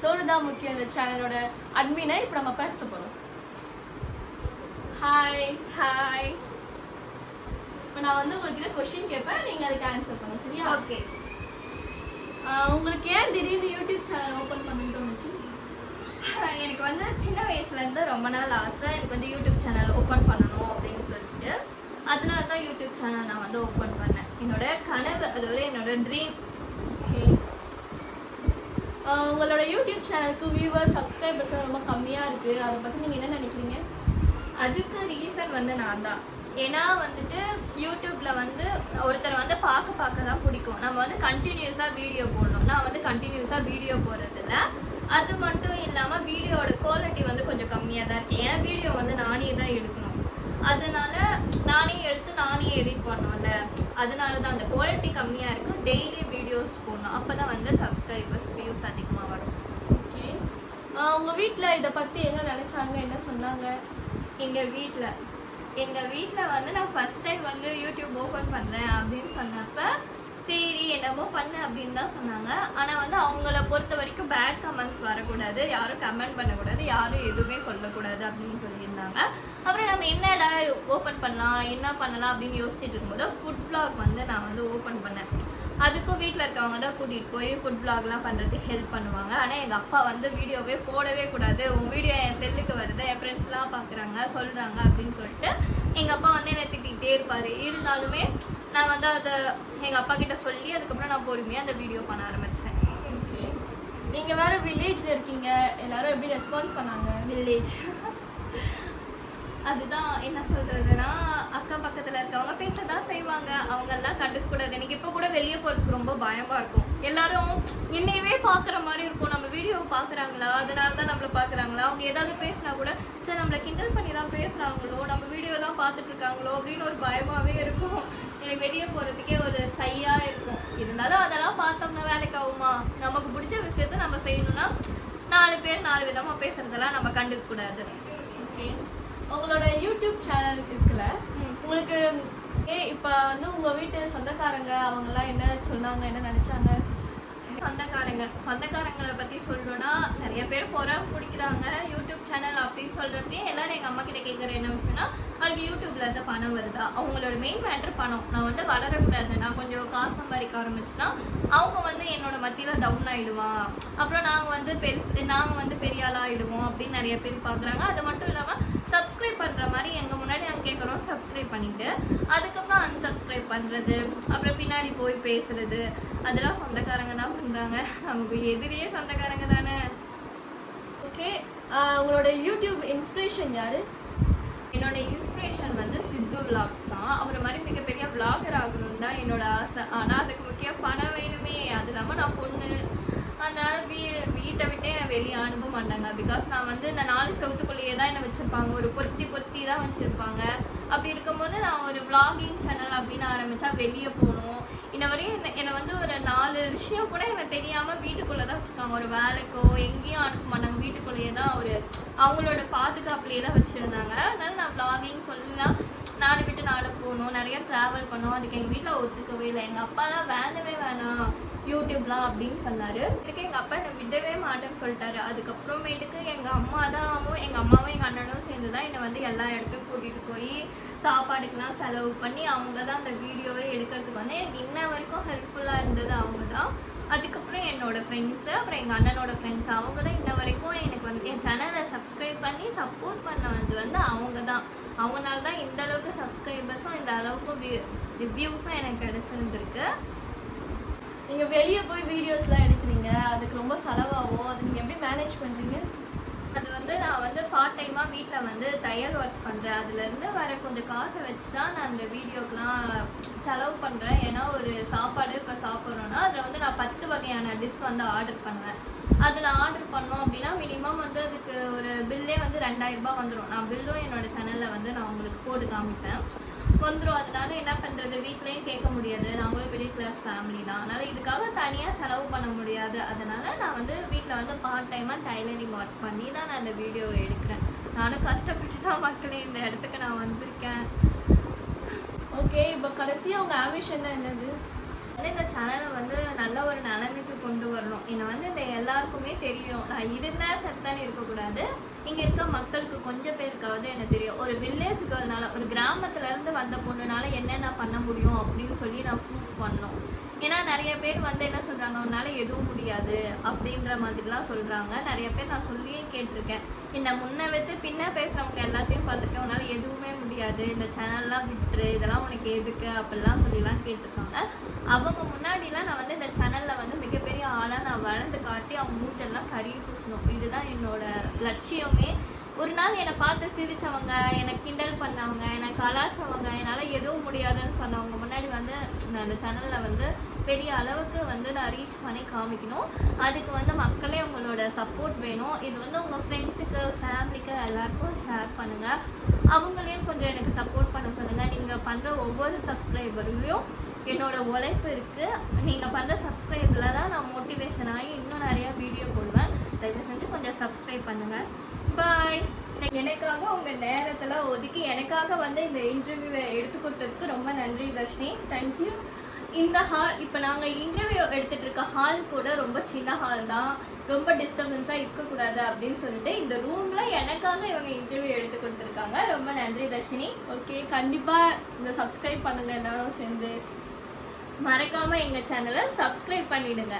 சோறுதான் முக்கியம் இந்த சேனலோட அட்மினை இப்போ நம்ம பேச போகிறோம். Hi hi. இப்போ நான் வந்து உங்கள்கிட்ட கொஸ்டின் கேட்பேன், நீங்கள் அதுக்கு ஆன்சர் பண்ணுங்க, சரியா? ஓகே. உங்களுக்கு ஏன் திடீர்னு யூடியூப் சேனல் ஓப்பன் பண்ணணும்னு தோணுச்சு? எனக்கு வந்து சின்ன வயசுலேருந்து ரொம்ப நாள் ஆசை, எனக்கு வந்து யூடியூப் சேனல் ஓப்பன் பண்ணணும் அப்படின்னு சொல்லிட்டு அதனால தான் யூடியூப் சேனல் நான் வந்து ஓப்பன் பண்ணேன். என்னோட கனவு, அது ஒரு என்னோட ட்ரீம். ஓகே. உங்களோட யூடியூப் சேனலுக்கு வியூவர்ஸ் சப்ஸ்கிரைபர்ஸ் ரொம்ப கம்மியாக இருக்குது, அதை பற்றி நீங்கள் என்ன நினைக்கிறீங்க? அதுக்கு ரீசன் வந்து நான் தான். ஏன்னா வந்துட்டு யூடியூப்ல வந்து ஒருத்தரை வந்து பார்க்க தான் பிடிக்கும். நம்ம வந்து கண்டினியூஸாக வீடியோ போடணும். நான் வந்து கண்டினியூஸாக வீடியோ போடுறதில்ல. அது மட்டும் இல்லாமல் வீடியோட குவாலிட்டி வந்து கொஞ்சம் கம்மியாக தான் இருக்குது. ஏன்னா வீடியோ வந்து நானே தான் எடுக்கணும், அதனால நானே எடுத்து நானே எடிட் பண்ணோம்ல, அதனால தான் அந்த குவாலிட்டி கம்மியாக இருக்குது. டெய்லி வீடியோஸ் போடணும், அப்போ தான் வந்து சப்ஸ்கிரைபர்ஸ் வியூஸ் அதிகமாக வரும். ஓகே. உங்கள் வீட்டில் இதை பற்றி என்ன நினச்சாங்க, என்ன சொன்னாங்க? எங்கள் வீட்டில் வந்து நான் ஃபஸ்ட் டைம் வந்து யூடியூப் ஓப்பன் பண்ணுறேன் அப்படின்னு சொன்னப்போ சரி என்னமோ பண்ணு அப்படின்னு தான் சொன்னாங்க. ஆனால் வந்து அவங்கள பொறுத்த வரைக்கும் பேட் கமெண்ட்ஸ் வரக்கூடாது, யாரும் கமெண்ட் பண்ணக்கூடாது, யாரும் எதுவுமே சொல்லக்கூடாது அப்படின்னு சொல்லியிருந்தாங்க. அப்புறம் நம்ம என்னடா ஓப்பன் பண்ணலாம், என்ன பண்ணலாம் அப்படின்னு யோசிச்சுட்டு இருக்கும்போது ஃபுட் வ்ளாக் வந்து நான் வந்து ஓப்பன் பண்ணேன். அதுக்கும் வீட்டில் இருக்கவங்க தான் கூட்டிகிட்டு போய் ஃபுட் வ்ளாக்லாம் பண்ணுறதுக்கு ஹெல்ப் பண்ணுவாங்க. ஆனால் எங்கள் அப்பா வந்து வீடியோவே போடவே கூடாது, உன் வீடியோ என் செல்லுக்கு வருது, என் ஃப்ரெண்ட்ஸ்லாம் பார்க்குறாங்க சொல்கிறாங்க அப்படின்னு சொல்லிட்டு எங்கள் அப்பா வந்து என்னை திட்டிகிட்டே இருப்பார். இருந்தாலுமே நான் வந்து அதை எங்கள் அப்பா கிட்ட சொல்லி அதுக்கப்புறம் நான் பொறுமையாக அந்த வீடியோ பண்ண ஆரம்பித்தேன். ஓகே. நீங்கள் வேறு வில்லேஜில் இருக்கீங்க, எல்லாரும் எப்படி ரெஸ்பான்ஸ் பண்ணாங்க? வில்லேஜ் அதுதான் என்ன சொல்கிறதுனா, அக்கம் பக்கத்தில் இருக்கவங்க பேச தான் செய்வாங்க, அவங்கெல்லாம் கண்டுக்கூடாது. எனக்கு இப்போ கூட வெளியே போகிறதுக்கு ரொம்ப பயமாக இருக்கும். எல்லாரும் என்னையவே பார்க்குற மாதிரி இருக்கும். நம்ம வீடியோவை பார்க்குறாங்களா, அதனால தான் நம்மளை பார்க்குறாங்களா, அவங்க ஏதாவது பேசினா கூட சரி நம்மளை கிண்டல் பண்ணி தான் பேசுகிறாங்களோ, நம்ம வீடியோ தான் பார்த்துட்டு இருக்காங்களோ அப்படின்னு ஒரு பயமாகவே இருக்கும். எனக்கு வெளியே போகிறதுக்கே ஒரு சையாக இருக்கும். இருந்தாலும் அதெல்லாம் பார்த்தோம்னா வேலைக்கு ஆகுமா? நமக்கு பிடிச்ச விஷயத்த நம்ம செய்யணும்னா 4 பேர் 4 விதமாக பேசுகிறதெல்லாம் நம்ம கண்டுக்கூடாது. ஓகே. உங்களோட யூடியூப் சேனல் இருக்குல்ல, உங்களுக்கு இப்போ வந்து உங்கள் வீட்டு சொந்தக்காரங்க அவங்கெல்லாம் என்ன சொன்னாங்க, என்ன நினச்சாங்க? சொந்தக்காரங்களை பற்றி சொல்லணும்னா நிறைய பேர் பிடிக்கிறாங்க யூடியூப் சேனல் அப்படின்னு சொல்கிறப்பே எல்லாரும் எங்கள் அம்மா கிட்ட கேட்குற என்ன விஷயம்னா, அதுக்கு யூடியூப்ல இருந்து பணம் வருதா? அவங்களோட மெயின் மேட்ரு பணம். நான் வந்து வளரக்கூடாது, நான் கொஞ்சம் காசு சம்பாதிக்க ஆரம்பிச்சுன்னா அவங்க வந்து என்னோட மத்தியில் டவுன் ஆகிடுவான், அப்புறம் நாங்கள் வந்து பெரிய ஆளாக ஆகிடுவோம் அப்படின்னு நிறைய பேர் பார்க்குறாங்க. அது மட்டும் இல்லாமல் சப்ஸ்கிரைப் பண்ணுற மாதிரி எங்கள் முன்னாடி நாங்கள் கேட்குறோம், சப்ஸ்கிரைப் பண்ணிவிட்டு அதுக்கப்புறம் அன்சப்ஸ்கிரைப் பண்ணுறது, அப்புறம் பின்னாடி போய் பேசுறது, அதெல்லாம் சொந்தக்காரங்க தான் பண்ணுறாங்க. நமக்கு எதிரியே சொந்தக்காரங்க தானே. ஓகே. உங்களோட யூடியூப் இன்ஸ்பிரேஷன் யார்? என்னோட இன்ஸ்பிரேஷன் வந்து சித்து விளாக்ஸ் தான். அவர் மாதிரி மிகப்பெரிய விளாகர் ஆகணும்னு தான் என்னோட ஆசை. ஆனால் அதுக்கு முக்கியம் பணம் வேணுமே. அது இல்லாமல் நான் பொண்ணு, அதனால வீட்டை விட்டே நான் வெளியே அனுப்ப மாட்டாங்க. பிகாஸ் நான் வந்து இந்த 4 செவத்துக்குள்ளேயே தான் என்னை வச்சுருப்பாங்க, ஒரு பொத்தி தான் வச்சுருப்பாங்க. அப்படி இருக்கும்போது நான் ஒரு விளாகிங் சேனல் அப்படின்னு ஆரம்பித்தா வெளியே போகணும். இன்ன வரையும் என்னை வந்து ஒரு 4 விஷயம் கூட எனக்கு தெரியாமல் வீட்டுக்குள்ளே தான் வச்சுருக்காங்க. ஒரு வேலைக்கோ எங்கேயும் அனுப்ப மாட்டாங்க, வீட்டுக்குள்ளேயே தான் அவங்களோட பாதுகாப்புலேயே தான் வச்சுருந்தாங்க. அதனால நான் விளாகிங் சொல்லலாம், நாடு விட்டு நாடு போகணும், நிறைய ட்ராவல் பண்ணோம். அதுக்கு எங்கள் வீட்டில் ஒத்துக்கவே இல்லை. எங்கள் அப்பாலாம் வேணாம் யூடியூப்லாம் அப்படின்னு சொன்னார். இதுக்கு எங்கள் அப்பா என்னை விடவே மாட்டேன்னு சொல்லிட்டாரு. அதுக்கப்புறமேட்டுக்கு எங்கள் அம்மாவும் எங்கள் அண்ணனும் சேர்ந்து தான் என்னை வந்து எல்லா இடத்துக்கும் கூட்டிகிட்டு போய் சாப்பாடுக்கெலாம் செலவு பண்ணி அவங்க தான் அந்த வீடியோவை எடுக்கிறதுக்கு வந்து எனக்கு இன்ன வரைக்கும் ஹெல்ப்ஃபுல்லாக இருந்தது அவங்க தான். அதுக்கப்புறம் என்னோடய ஃப்ரெண்ட்ஸு, அப்புறம் எங்கள் அண்ணனோட ஃப்ரெண்ட்ஸ், அவங்க தான் இன்ன வரைக்கும் எனக்கு வந்து என் சேனலை சப்ஸ்கிரைப் பண்ணி சப்போர்ட் பண்ணது வந்து அவங்க தான். அவங்களால தான் இந்த அளவுக்கு சப்ஸ்கிரைபர்ஸும் இந்த அளவுக்கு ரிவ்யூஸும் எனக்கு கிடச்சிருந்துருக்கு. நீங்கள் வெளியே போய் வீடியோஸ்லாம் எடுக்கிறீங்க, அதுக்கு ரொம்ப செலவாகும், அது நீங்கள் எப்படி மேனேஜ் பண்ணுறீங்க? அது வந்து நான் வந்து பார்ட் டைமாக வீட்டில் வந்து தையல் ஒர்க் பண்ணுறேன். அதுலேருந்து வர கொஞ்சம் காசை வச்சு தான் நான் அந்த வீடியோக்கெலாம் செலவு பண்ணுறேன். ஏன்னா ஒரு சாப்பாடு இப்போ சாப்பிட்றோன்னா அதில் வந்து நான் 10 வகையான டிஷ் வந்து ஆர்டர் பண்ணுவேன். அதில் ஆர்டர் பண்ணோம் அப்படின்னா மினிமம் வந்து அதுக்கு ஒரு பில்லே வந்து 2000 ரூபாய் வந்துடும். நான் பில்லும் என்னோடய சேனலில் வந்து நான் உங்களுக்கு போட்டு காமிப்பேன், வந்துடும். அதனால என்ன பண்ணுறது, வீட்லேயும் கேட்க முடியாது, நாங்களும் மிடில் கிளாஸ் ஃபேமிலி தான். அதனால் இதுக்காக தனியாக செலவு பண்ண முடியாது. அதனால் நான் வந்து வீட்டில் வந்து பார்ட் டைமாக டைலரிங் ஒர்க் பண்ணி தான் நான் இந்த வீடியோவை எடுக்கிறேன். நானும் கஷ்டப்பட்டு தான் மக்களே இந்த இடத்துக்கு நான் வந்திருக்கேன். ஓகே. இப்போ கடைசியாக உங்கள் ஆம்பிஷன் என்னது? வந்து இந்த சேனலை வந்து நல்ல ஒரு நிலைமைக்கு கொண்டு வரணும். என்னை வந்து இந்த எல்லாருக்குமே தெரியும், நான் இருந்தால் செத்தான்னு இருக்கக்கூடாது. இங்கே இருக்க மக்களுக்கு கொஞ்சம் பேருக்காவது எனக்கு தெரியும், ஒரு வில்லேஜ் கேர்ள்னால, ஒரு கிராமத்துலேருந்து வந்த பொண்ணுனால என்னென்ன பண்ண முடியும் அப்படின்னு சொல்லி நான் ப்ரூஃப் பண்ணணும். ஏன்னா நிறைய பேர் வந்து என்ன சொல்கிறாங்க, உன்னால எதுவும் முடியாது அப்படின்ற மாதிரிலாம் சொல்கிறாங்க. நிறைய பேர் நான் சொல்லியே கேட்டிருக்கேன். இந்த முன்ன வைத்து பின்ன பேசுகிறவங்க எல்லாத்தையும் பார்த்துருக்கேன். உன்னால் எதுவுமே முடியாது, இந்த சேனல்லாம் விட்டுரு, இதெல்லாம் உனக்கு எதுக்கு அப்படிலாம் சொல்லிலாம் கேட்டிருக்காங்க. அவங்க முன்னாடிலாம் நான் வந்து இந்த சேனலில் வந்து மிகப்பெரிய ஆளாக நான் வளர்ந்து காட்டி அவங்க மூஞ்செல்லாம் கறி பூசணும். இதுதான் என்னோட லட்சியமே. ஒரு நாள் என்னை பார்த்து சிரித்தவங்க, என்னை கிண்டல் பண்ணவங்க, என்னை கலாச்சவங்க, என்னால் எதுவும் முடியாதுன்னு சொன்னவங்க முன்னாடி வந்து நான் அந்த சேனலில் வந்து பெரிய அளவுக்கு வந்து நான் ரீச் பண்ணி காமிக்கணும். அதுக்கு வந்து மக்களே உங்களோட சப்போர்ட் வேணும். இது வந்து உங்கள் ஃப்ரெண்ட்ஸுக்கு, ஃபேமிலிக்கு எல்லாருக்கும் ஷேர் பண்ணுங்கள். அவங்களையும் கொஞ்சம் எனக்கு சப்போர்ட் பண்ண சொல்லுங்கள். நீங்கள் பண்ணுற ஒவ்வொரு சப்ஸ்கிரைபர்லையும் என்னோட உழைப்பு இருக்குது. நீங்கள் பண்ணுற சப்ஸ்கிரைபில் தான் நான் மோட்டிவேஷன் ஆகி இன்னும் நிறையா வீடியோ போடுவேன். தயவு செஞ்சு கொஞ்சம் சப்ஸ்கிரைப் பண்ணுங்கள். பாய். எனக்காக உங்கள் நேரத்தில் ஒதுக்கி எனக்காக வந்து இந்த இன்டர்வியூவை எடுத்து கொடுத்ததுக்கு ரொம்ப நன்றி தர்ஷினி. தேங்க்யூ. இந்த ஹால், இப்போ நாங்கள் இன்டர்வியூ எடுத்துகிட்டு இருக்க ஹால் கூட ரொம்ப சின்ன ஹால் தான், ரொம்ப டிஸ்டர்பன்ஸாக இருக்கக்கூடாது அப்படின்னு சொல்லிட்டு இந்த ரூமில் எனக்காக இவங்க இன்டர்வியூ எடுத்து கொடுத்துருக்காங்க. ரொம்ப நன்றி தர்ஷினி. ஓகே, கண்டிப்பாக இந்த சப்ஸ்கிரைப் பண்ணுங்கள் எல்லாரும் சேர்ந்து. மறக்காமல் எங்கள் சேனலை சப்ஸ்கிரைப் பண்ணிவிடுங்க.